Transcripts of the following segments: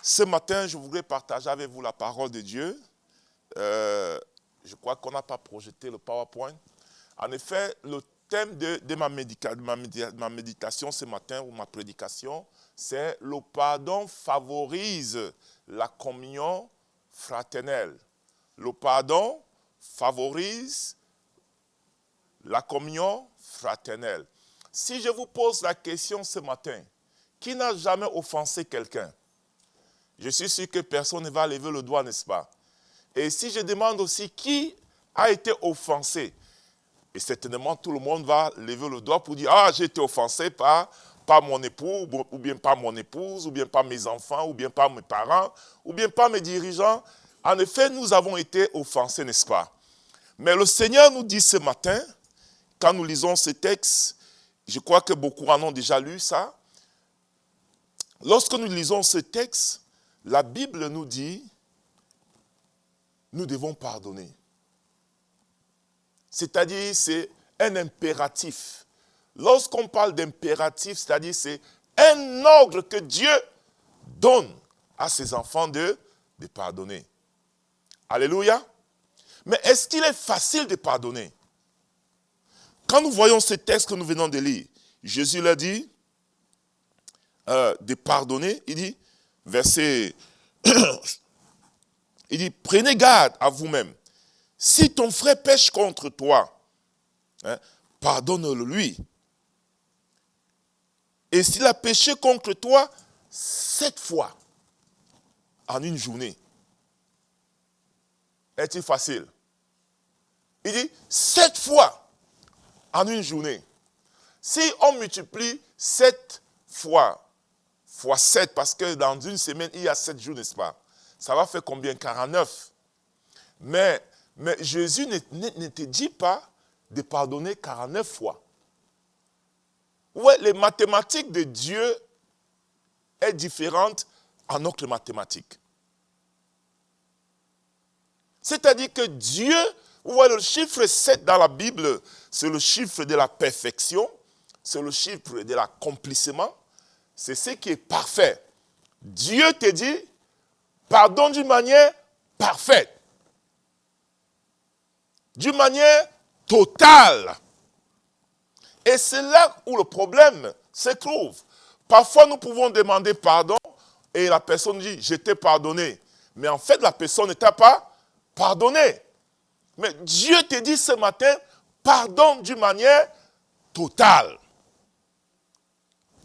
Ce matin, je voudrais partager avec vous la parole de Dieu. Je crois qu'on n'a pas projeté le PowerPoint. En effet, le thème de ma méditation ce matin, ou ma prédication, c'est le pardon favorise la communion fraternelle. Le pardon favorise la communion fraternelle. Si je vous pose la question ce matin, qui n'a jamais offensé quelqu'un? Je suis sûr que personne ne va lever le doigt, n'est-ce pas? Et si je demande aussi qui a été offensé, et certainement tout le monde va lever le doigt pour dire « Ah, j'ai été offensé par mon époux, ou bien par mon épouse, ou bien par mes enfants, ou bien par mes parents, ou bien par mes dirigeants. » En effet, nous avons été offensés, n'est-ce pas? Mais le Seigneur nous dit ce matin, quand nous lisons ce texte, je crois que beaucoup en ont déjà lu ça. Lorsque nous lisons ce texte, la Bible nous dit, nous devons pardonner. C'est-à-dire, c'est un impératif. Lorsqu'on parle d'impératif, c'est-à-dire, c'est un ordre que Dieu donne à ses enfants de pardonner. Alléluia. Mais est-ce qu'il est facile de pardonner? Quand nous voyons ce texte que nous venons de lire, Jésus l'a dit, de pardonner, il dit, verset, il dit, prenez garde à vous-même. Si ton frère pêche contre toi, pardonne-le-lui. Et s'il a péché contre toi 7 fois en une journée, est-il facile? Il dit 7 fois en une journée. Si on multiplie 7 fois 7, parce que dans une semaine, il y a 7 jours, n'est-ce pas? Ça va faire combien? 49. Mais Jésus ne te dit pas de pardonner 49 fois. Ouais, les mathématiques de Dieu est différente à notre mathématique. C'est-à-dire que Dieu, vous voyez le chiffre 7 dans la Bible, c'est le chiffre de la perfection, c'est le chiffre de l'accomplissement, c'est ce qui est parfait. Dieu te dit, pardonne d'une manière parfaite. D'une manière totale. Et c'est là où le problème se trouve. Parfois, nous pouvons demander pardon et la personne dit, je t'ai pardonné. Mais en fait, la personne ne t'a pas pardonné. Mais Dieu te dit ce matin, pardonne d'une manière totale.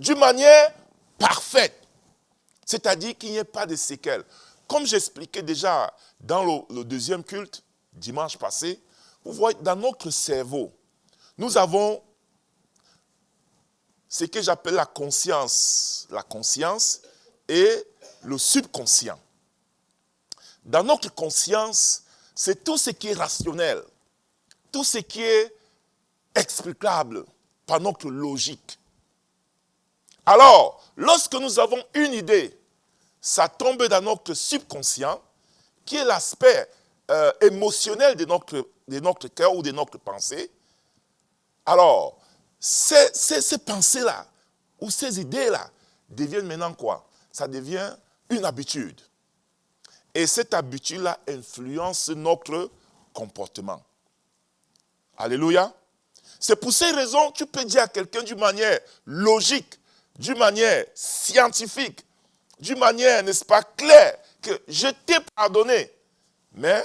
D'une manière parfaite. C'est-à-dire qu'il n'y ait pas de séquelles. Comme j'expliquais déjà dans le deuxième culte, dimanche passé, vous voyez, dans notre cerveau, nous avons ce que j'appelle la conscience et le subconscient. Dans notre conscience, c'est tout ce qui est rationnel, tout ce qui est explicable par notre logique. Alors, lorsque nous avons une idée, ça tombe dans notre subconscient, qui est l'aspect émotionnel de notre cœur ou de notre pensée. Alors, ces pensées-là, ou ces idées-là, deviennent maintenant quoi? Ça devient une habitude. Et cette habitude-là influence notre comportement. Alléluia. C'est pour ces raisons que tu peux dire à quelqu'un d'une manière logique, d'une manière scientifique, d'une manière, n'est-ce pas, claire, que je t'ai pardonné. Mais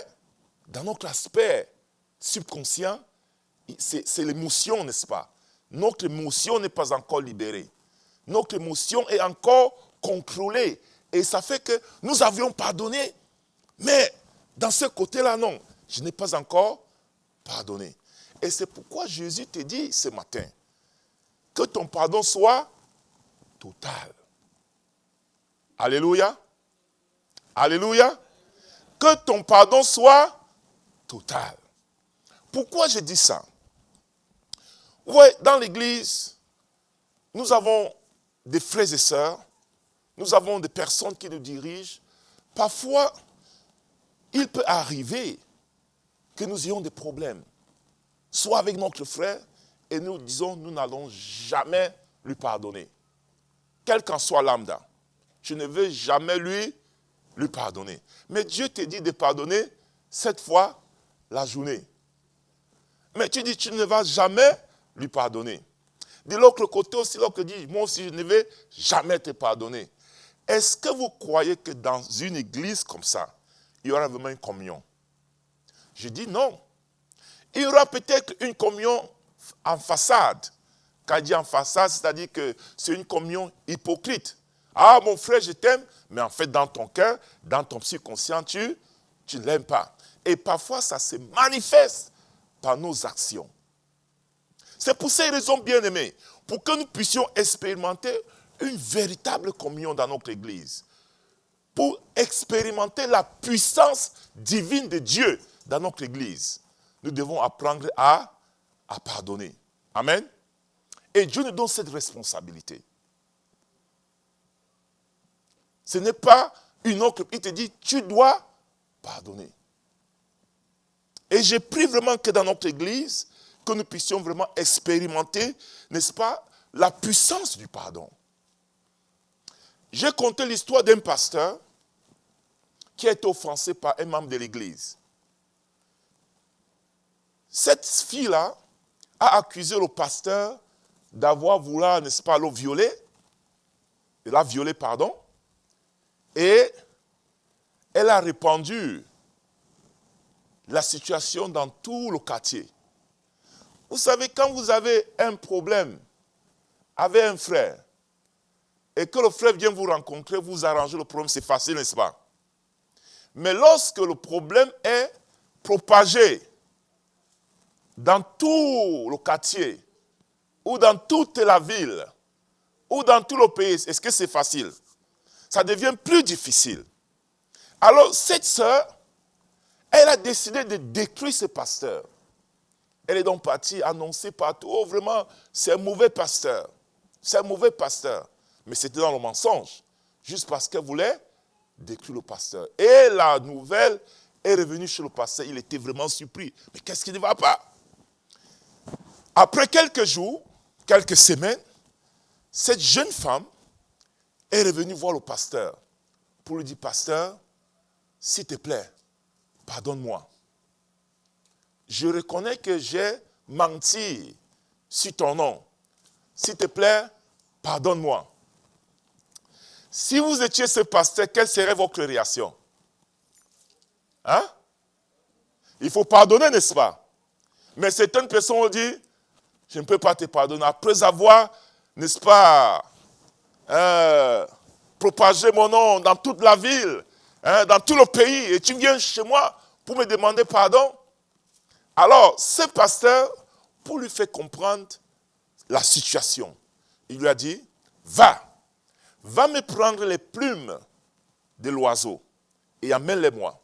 dans notre aspect subconscient, c'est l'émotion, n'est-ce pas? Notre émotion n'est pas encore libérée. Notre émotion est encore contrôlée. Et ça fait que nous avions pardonné. Mais dans ce côté-là, non. Je n'ai pas encore pardonné. Et c'est pourquoi Jésus te dit ce matin que ton pardon soit total. Alléluia. Alléluia. Que ton pardon soit total. Pourquoi je dis ça? Oui, dans l'église, nous avons des frères et sœurs, nous avons des personnes qui nous dirigent. Parfois, il peut arriver que nous ayons des problèmes, soit avec notre frère, et nous disons, nous n'allons jamais lui pardonner. Quel qu'en soit lambda. Je ne vais jamais lui lui pardonner. Mais Dieu te dit de pardonner 7 fois la journée. Mais tu dis, tu ne vas jamais lui pardonner. De l'autre côté aussi, l'autre dit, moi aussi, je ne vais jamais te pardonner. Est-ce que vous croyez que dans une église comme ça, il y aura vraiment une communion? Je dis non. Il y aura peut-être une communion en façade. Quand je dis en façade, c'est-à-dire que c'est une communion hypocrite. Ah, mon frère, je t'aime, mais en fait, dans ton cœur, dans ton subconscient, tu ne l'aimes pas. Et parfois, ça se manifeste par nos actions. C'est pour ces raisons, bien-aimés, pour que nous puissions expérimenter une véritable communion dans notre église, pour expérimenter la puissance divine de Dieu dans notre église, nous devons apprendre à pardonner. Amen. Et Dieu nous donne cette responsabilité. Ce n'est pas une autre. Il te dit, tu dois pardonner. Et je prie vraiment que dans notre église, que nous puissions vraiment expérimenter, n'est-ce pas, la puissance du pardon. J'ai conté l'histoire d'un pasteur qui a été offensé par un membre de l'église. Cette fille-là a accusé le pasteur d'avoir voulu, n'est-ce pas, le violer. Elle l'a violé, pardon. Et elle a répandu la situation dans tout le quartier. Vous savez, quand vous avez un problème avec un frère, et que le frère vient vous rencontrer, vous arrangez le problème, c'est facile, n'est-ce pas? Mais lorsque le problème est propagé dans tout le quartier, ou dans toute la ville, ou dans tout le pays, est-ce que c'est facile? Ça devient plus difficile. Alors, cette sœur, elle a décidé de détruire ce pasteur. Elle est donc partie annoncer partout, oh vraiment, c'est un mauvais pasteur. C'est un mauvais pasteur. Mais c'était dans le mensonge, juste parce qu'elle voulait détruire le pasteur. Et la nouvelle est revenue chez le pasteur, il était vraiment surpris. Mais qu'est-ce qui ne va pas? Après quelques jours, quelques semaines, cette jeune femme est revenue voir le pasteur pour lui dire, pasteur, s'il te plaît, pardonne-moi. Je reconnais que j'ai menti sur ton nom. S'il te plaît, pardonne-moi. Si vous étiez ce pasteur, quelle serait votre réaction? Hein? Il faut pardonner, n'est-ce pas? Mais certaines personnes ont dit, je ne peux pas te pardonner. Après avoir, n'est-ce pas, propagé mon nom dans toute la ville, dans tout le pays, et tu viens chez moi pour me demander pardon. Alors, ce pasteur, pour lui faire comprendre la situation, il lui a dit, va me prendre les plumes de l'oiseau et amène-les-moi.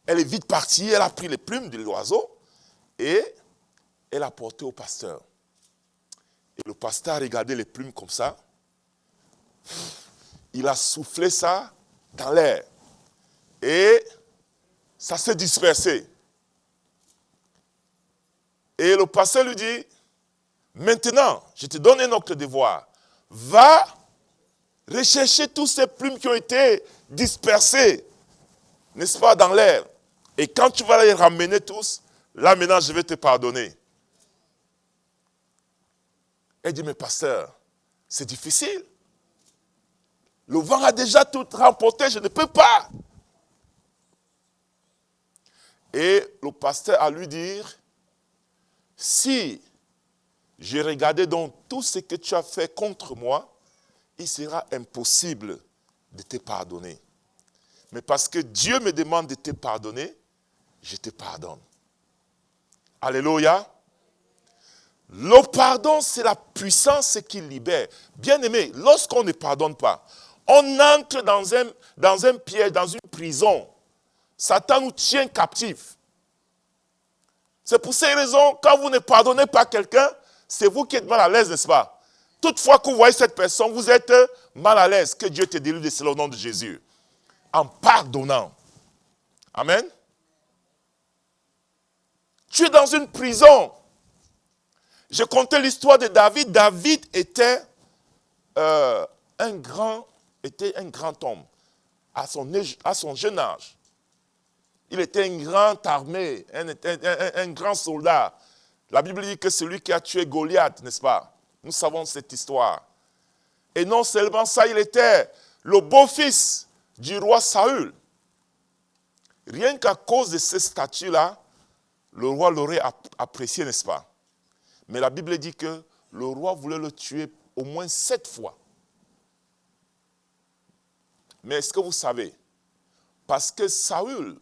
Elle est vite partie, elle a pris les plumes de l'oiseau et elle a porté au pasteur. Et le pasteur a regardé les plumes comme ça. Il a soufflé ça dans l'air. Et ça s'est dispersé. Et le pasteur lui dit, maintenant, je te donne un autre devoir. Va rechercher toutes ces plumes qui ont été dispersées, n'est-ce pas, dans l'air. Et quand tu vas les ramener tous, là maintenant, je vais te pardonner. Elle dit, mais pasteur, c'est difficile. Le vent a déjà tout remporté, je ne peux pas. Et le pasteur a lui dire, si j'ai regardé dans tout ce que tu as fait contre moi, il sera impossible de te pardonner. Mais parce que Dieu me demande de te pardonner, je te pardonne. Alléluia. Le pardon, c'est la puissance qui libère. Bien-aimé, lorsqu'on ne pardonne pas, on entre dans un piège, dans une prison. Satan nous tient captifs. C'est pour ces raisons, quand vous ne pardonnez pas quelqu'un, c'est vous qui êtes mal à l'aise, n'est-ce pas? Toutefois que vous voyez cette personne, vous êtes mal à l'aise. Que Dieu te délivre, c'est le nom de Jésus. En pardonnant. Amen. Tu es dans une prison. Je comptais l'histoire de David. David était un grand homme. à son jeune âge. Il était un grand armé, un grand soldat. La Bible dit que celui qui a tué Goliath, n'est-ce pas? Nous savons cette histoire. Et non seulement ça, il était le beau-fils du roi Saül. Rien qu'à cause de ce statut-là, le roi l'aurait apprécié, n'est-ce pas? Mais la Bible dit que le roi voulait le tuer au moins 7 fois. Mais est-ce que vous savez, parce que Saül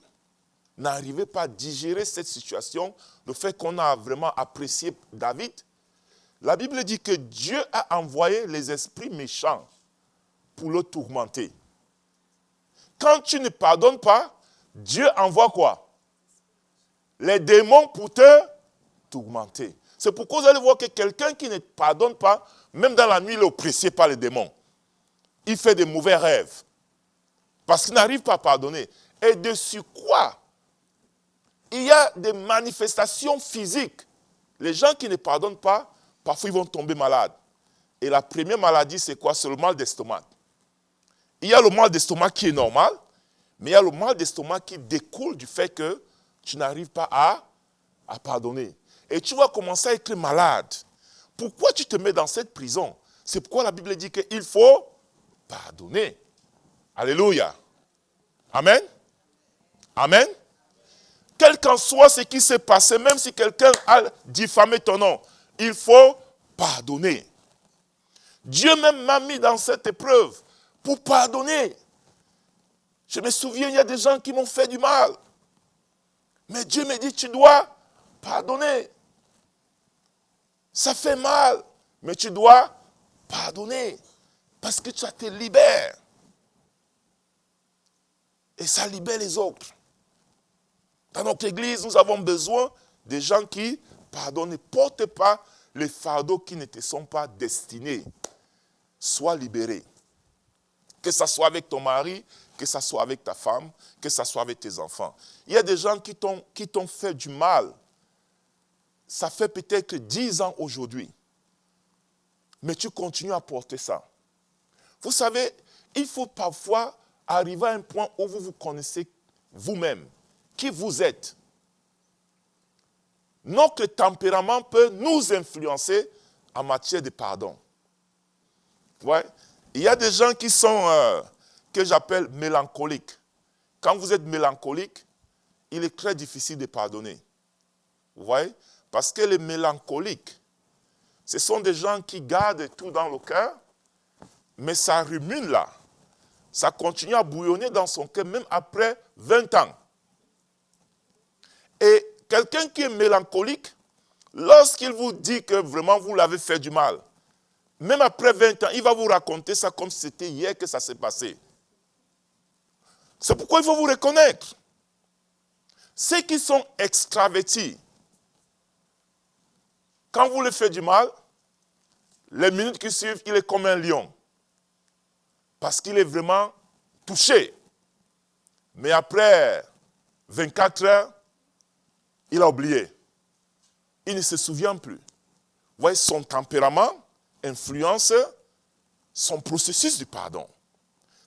n'arrivait pas à digérer cette situation, le fait qu'on a vraiment apprécié David, la Bible dit que Dieu a envoyé les esprits méchants pour le tourmenter. Quand tu ne pardonnes pas, Dieu envoie quoi? Les démons pour te tourmenter. C'est pourquoi vous allez voir que quelqu'un qui ne pardonne pas, même dans la nuit, il est oppressé par les démons. Il fait des mauvais rêves. Parce qu'il n'arrive pas à pardonner. Et de surcroît, il y a des manifestations physiques. Les gens qui ne pardonnent pas, parfois ils vont tomber malades. Et la première maladie, c'est quoi? C'est le mal d'estomac. Il y a le mal d'estomac qui est normal, mais il y a le mal d'estomac qui découle du fait que tu n'arrives pas à pardonner. Et tu vas commencer à être malade. Pourquoi tu te mets dans cette prison? C'est pourquoi la Bible dit qu'il faut pardonner. Alléluia. Amen. Amen. Quel qu'en soit ce qui s'est passé, même si quelqu'un a diffamé ton nom, il faut pardonner. Dieu même m'a mis dans cette épreuve pour pardonner. Je me souviens, il y a des gens qui m'ont fait du mal. Mais Dieu me dit, tu dois pardonner. Ça fait mal, mais tu dois pardonner. Parce que ça te libère. Et ça libère les autres. Dans notre église, nous avons besoin de gens qui pardonnent. Ne portent pas les fardeaux qui ne te sont pas destinés. Sois libéré. Que ce soit avec ton mari, que ce soit avec ta femme, que ce soit avec tes enfants. Il y a des gens qui t'ont fait du mal. Ça fait peut-être 10 ans aujourd'hui. Mais tu continues à porter ça. Vous savez, il faut parfois arriver à un point où vous vous connaissez vous-même, qui vous êtes. Notre tempérament peut nous influencer en matière de pardon. Ouais. Il y a des gens qui sont, que j'appelle mélancoliques. Quand vous êtes mélancolique, il est très difficile de pardonner. Vous voyez? Parce que les mélancoliques, ce sont des gens qui gardent tout dans le cœur, mais ça rumine là. Ça continue à bouillonner dans son cœur, même après 20 ans. Et quelqu'un qui est mélancolique, lorsqu'il vous dit que vraiment vous l'avez fait du mal, même après 20 ans, il va vous raconter ça comme si c'était hier que ça s'est passé. C'est pourquoi il faut vous reconnaître. Ceux qui sont extravertis, quand vous le faites du mal, les minutes qui suivent, il est comme un lion. Parce qu'il est vraiment touché. Mais après 24 heures, il a oublié. Il ne se souvient plus. Vous voyez, son tempérament influence son processus du pardon.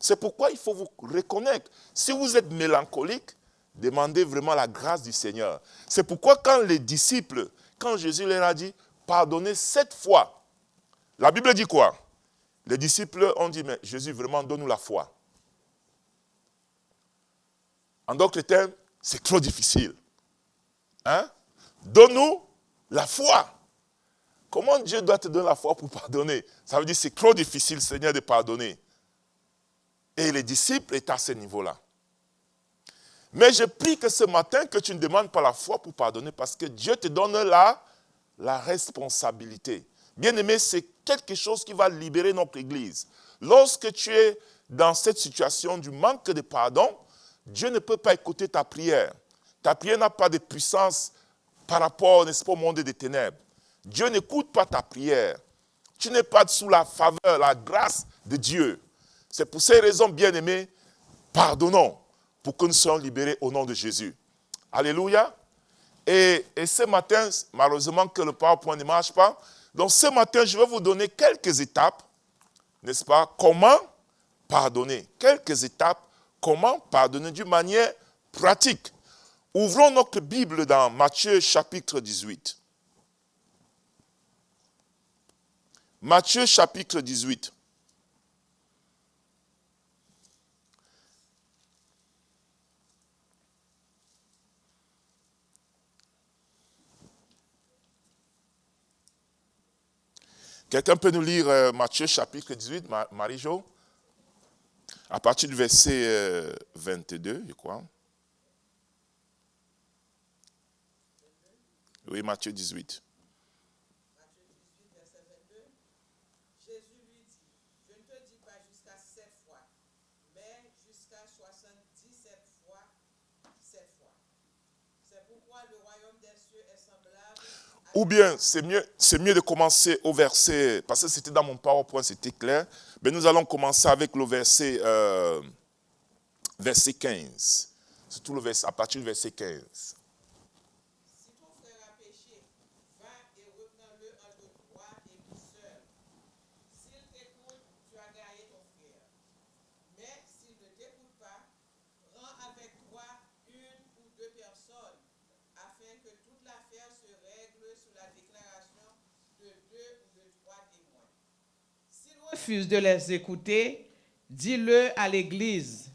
C'est pourquoi il faut vous reconnaître. Si vous êtes mélancolique, demandez vraiment la grâce du Seigneur. C'est pourquoi quand les disciples, quand Jésus leur a dit, pardonnez 7 fois, la Bible dit quoi? Les disciples ont dit, mais Jésus, vraiment, donne-nous la foi. En d'autres termes, c'est trop difficile. Hein? Donne-nous la foi. Comment Dieu doit te donner la foi pour pardonner? Ça veut dire que c'est trop difficile, Seigneur, de pardonner. Et les disciples étaient à ce niveau-là. Mais je prie que ce matin, que tu ne demandes pas la foi pour pardonner, parce que Dieu te donne la responsabilité. Bien-aimé, c'est quelque chose qui va libérer notre Église. Lorsque tu es dans cette situation du manque de pardon, Dieu ne peut pas écouter ta prière. Ta prière n'a pas de puissance par rapport, n'est-ce pas, au monde des ténèbres. Dieu n'écoute pas ta prière. Tu n'es pas sous la faveur, la grâce de Dieu. C'est pour ces raisons, bien-aimés, pardonnons pour que nous soyons libérés au nom de Jésus. Alléluia. Et ce matin, malheureusement que le PowerPoint ne marche pas, donc ce matin, je vais vous donner quelques étapes, n'est-ce pas, comment pardonner. Quelques étapes comment pardonner d'une manière pratique. Ouvrons notre Bible dans Matthieu chapitre 18. Matthieu chapitre 18. Quelqu'un peut nous lire Matthieu chapitre 18, Marie-Jo? À partir du verset 22, je crois. Oui, Matthieu 18. Matthieu 18, verset 22. Jésus lui dit, je ne te dis pas jusqu'à 7 fois, mais jusqu'à 77 fois 7 fois. C'est pourquoi le royaume des cieux est semblable à... Ou bien, c'est mieux de commencer au verset, parce que c'était dans mon PowerPoint, c'était clair, mais nous allons commencer avec le verset 15. Surtout le verset, à partir du verset 15. Si ton frère a péché, va et reprends-le entre toi et lui seul. S'il t'écoute, tu as gagné ton frère. Mais s'il ne t'écoute pas, rends avec toi une ou deux personnes, afin que toute l'affaire se règle sous la déclaration de deux ou de trois témoins. S'il refuse de les écouter, dis-le à l'Église.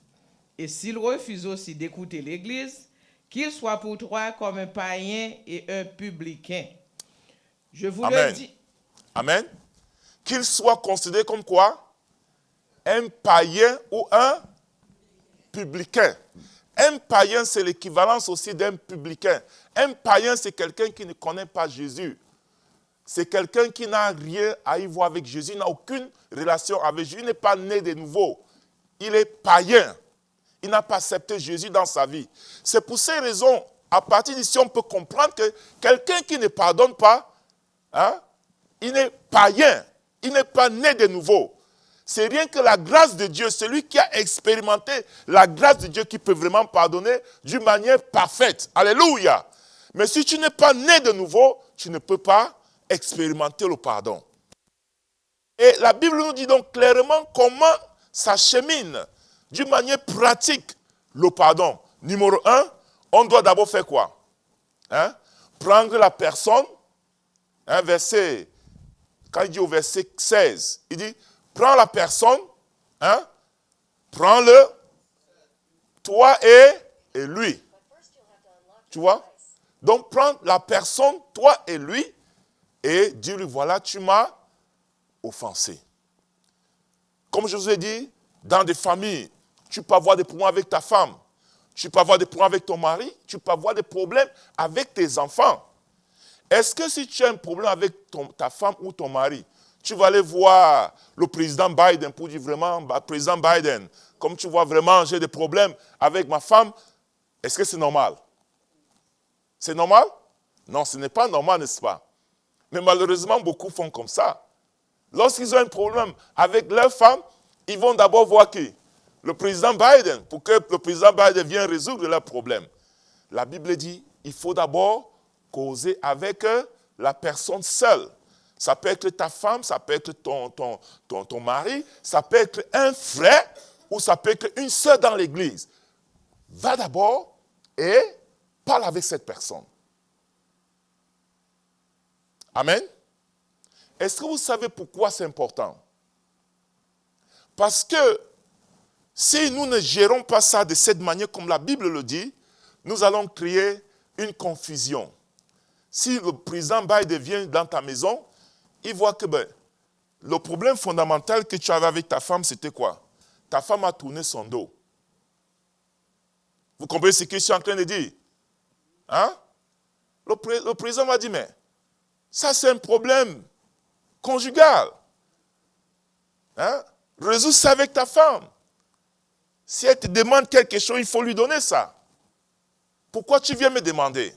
Et s'il refuse aussi d'écouter l'Église, qu'il soit pour toi comme un païen et un publicain. Je vous Amen. le dis. Amen. Qu'il soit considéré comme quoi? Un païen ou un publicain. Un païen, c'est l'équivalence aussi d'un publicain. Un païen, c'est quelqu'un qui ne connaît pas Jésus. C'est quelqu'un qui n'a rien à y voir avec Jésus, il n'a aucune relation avec Jésus. Il n'est pas né de nouveau. Il est païen. Il n'a pas accepté Jésus dans sa vie. C'est pour ces raisons, à partir d'ici, on peut comprendre que quelqu'un qui ne pardonne pas, il est païen. Il n'est pas né de nouveau. C'est rien que la grâce de Dieu, celui qui a expérimenté la grâce de Dieu qui peut vraiment pardonner d'une manière parfaite. Alléluia. Mais si tu n'es pas né de nouveau, tu ne peux pas expérimenter le pardon. Et la Bible nous dit donc clairement comment ça chemine d'une manière pratique le pardon. Numéro 1, on doit d'abord faire quoi? Prendre la personne, verset, quand il dit au verset 16, il dit, prends la personne, prends-le, toi et lui. Tu vois? Donc prends la personne, toi et lui, et dis-lui, voilà, tu m'as offensé. Comme je vous ai dit, dans des familles, tu peux avoir des problèmes avec ta femme, tu peux avoir des problèmes avec ton mari, tu peux avoir des problèmes avec tes enfants. Est-ce que si tu as un problème avec ta femme ou ton mari, tu vas aller voir le président Biden pour dire vraiment, président Biden, comme tu vois vraiment, j'ai des problèmes avec ma femme, est-ce que c'est normal? C'est normal? Non, ce n'est pas normal, n'est-ce pas? Mais malheureusement, beaucoup font comme ça. Lorsqu'ils ont un problème avec leur femme, ils vont d'abord voir qui? Le président Biden, pour que le président Biden vienne résoudre leurs problèmes. La Bible dit, il faut d'abord causer avec la personne seule. Ça peut être ta femme, ça peut être ton mari, ça peut être un frère ou ça peut être une sœur dans l'église. Va d'abord et parle avec cette personne. Amen. Est-ce que vous savez pourquoi c'est important? Parce que si nous ne gérons pas ça de cette manière comme la Bible le dit, nous allons créer une confusion. Si le président Biden vient dans ta maison, il voit que le problème fondamental que tu avais avec ta femme, c'était quoi? Ta femme a tourné son dos. Vous comprenez ce que je suis en train de dire? Le président m'a dit, mais ça c'est un problème conjugal. Résous ça avec ta femme. Si elle te demande quelque chose, il faut lui donner ça. Pourquoi tu viens me demander?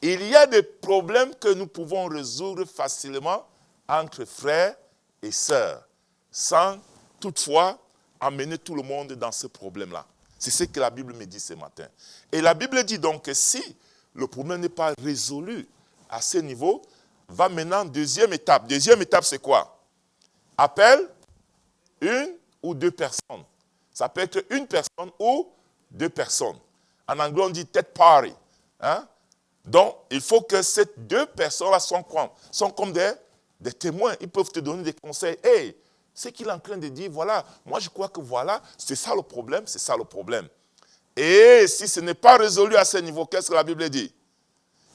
Il y a des problèmes que nous pouvons résoudre facilement entre frères et sœurs, sans toutefois amener tout le monde dans ce problème-là. C'est ce que la Bible me dit ce matin. Et la Bible dit donc que si le problème n'est pas résolu à ce niveau, va maintenant deuxième étape. Deuxième étape, c'est quoi? Appelle une ou deux personnes. Ça peut être une personne ou deux personnes. En anglais, on dit third party. Hein? Donc, il faut que ces deux personnes-là sont comme des témoins. Ils peuvent te donner des conseils. Hey, ce qu'il est en train de dire, voilà, moi je crois que voilà, c'est ça le problème, c'est ça le problème. Et si ce n'est pas résolu à ce niveau, qu'est-ce que la Bible dit?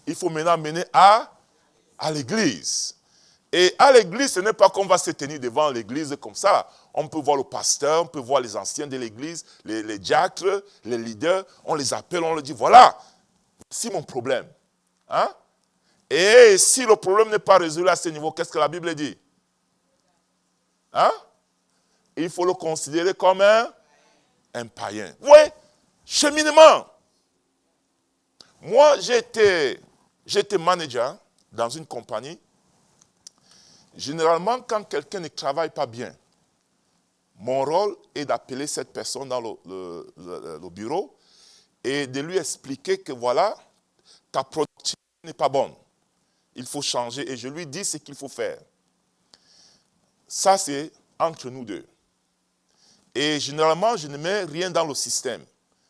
Il faut maintenant mener à l'église. Et à l'église, ce n'est pas qu'on va se tenir devant l'église comme ça. On peut voir le pasteur, on peut voir les anciens de l'église, les diacres, les leaders. On les appelle, on leur dit, voilà, c'est mon problème. Hein? Et si le problème n'est pas résolu à ce niveau, qu'est-ce que la Bible dit? Hein? Il faut le considérer comme un païen. Oui, cheminement. Moi, j'étais manager dans une compagnie. Généralement, quand quelqu'un ne travaille pas bien, mon rôle est d'appeler cette personne dans le bureau et de lui expliquer que voilà, ta productivité n'est pas bonne. Il faut changer et je lui dis ce qu'il faut faire. Ça, c'est entre nous deux. Et généralement, je ne mets rien dans le système.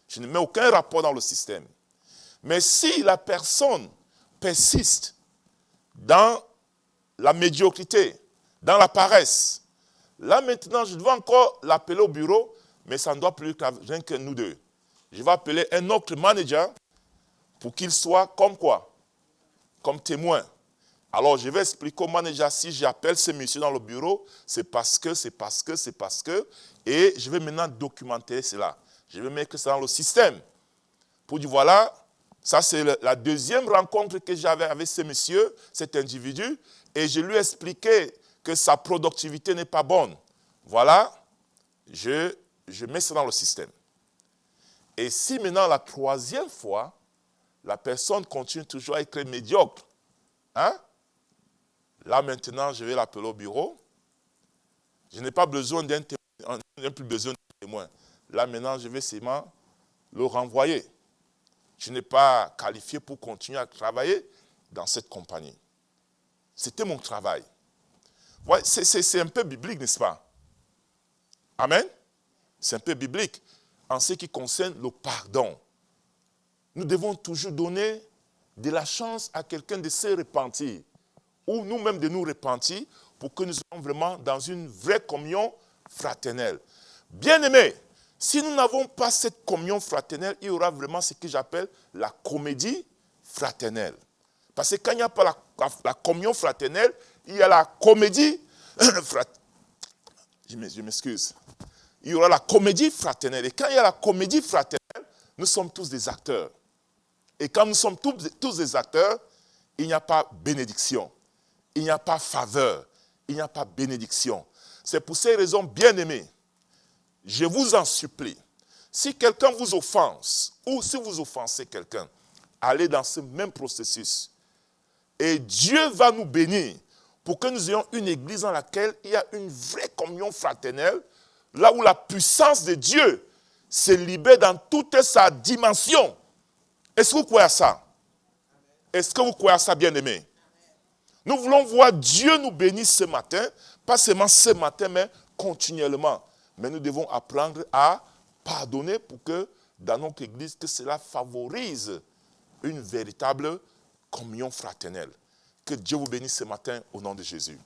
Je ne mets aucun rapport dans le système. Mais si la personne persiste dans la médiocrité, dans la paresse, là maintenant, je dois encore l'appeler au bureau, mais ça ne doit plus être rien que nous deux. Je vais appeler un autre manager pour qu'il soit comme quoi? Comme témoin. Alors, je vais expliquer au manager, si j'appelle ce monsieur dans le bureau, c'est parce que, et je vais maintenant documenter cela. Je vais mettre ça dans le système. Pour dire, voilà, ça c'est la deuxième rencontre que j'avais avec ce monsieur, cet individu, et je lui ai expliqué que sa productivité n'est pas bonne. Voilà, je mets ça dans le système. Et si maintenant, la troisième fois, la personne continue toujours à être médiocre, hein? Là maintenant, je vais l'appeler au bureau. Je n'ai pas besoin d'un témoin, je n'ai plus besoin d'un témoin. Là maintenant, je vais seulement le renvoyer. Je n'ai pas qualifié pour continuer à travailler dans cette compagnie. C'était mon travail. Ouais, c'est un peu biblique, n'est-ce pas? Amen? C'est un peu biblique en ce qui concerne le pardon. Nous devons toujours donner de la chance à quelqu'un de se repentir, ou nous-mêmes de nous repentir, pour que nous soyons vraiment dans une vraie communion fraternelle. Bien-aimés, si nous n'avons pas cette communion fraternelle, il y aura vraiment ce que j'appelle la comédie fraternelle. Parce que quand il n'y a pas la communion fraternelle, il y a la comédie fraternelle. Je m'excuse. Il y aura la comédie fraternelle. Et quand il y a la comédie fraternelle, nous sommes tous des acteurs. Et quand nous sommes tous des acteurs, il n'y a pas bénédiction. Il n'y a pas faveur. Il n'y a pas bénédiction. C'est pour ces raisons, bien-aimés, je vous en supplie, si quelqu'un vous offense, ou si vous offensez quelqu'un, allez dans ce même processus. Et Dieu va nous bénir pour que nous ayons une église dans laquelle il y a une vraie communion fraternelle, là où la puissance de Dieu se libère dans toute sa dimension. Est-ce que vous croyez à ça? Est-ce que vous croyez à ça, bien-aimés? Nous voulons voir Dieu nous bénir ce matin, pas seulement ce matin, mais continuellement. Mais nous devons apprendre à pardonner pour que dans notre église, que cela favorise une véritable communion fraternelle. Que Dieu vous bénisse ce matin au nom de Jésus.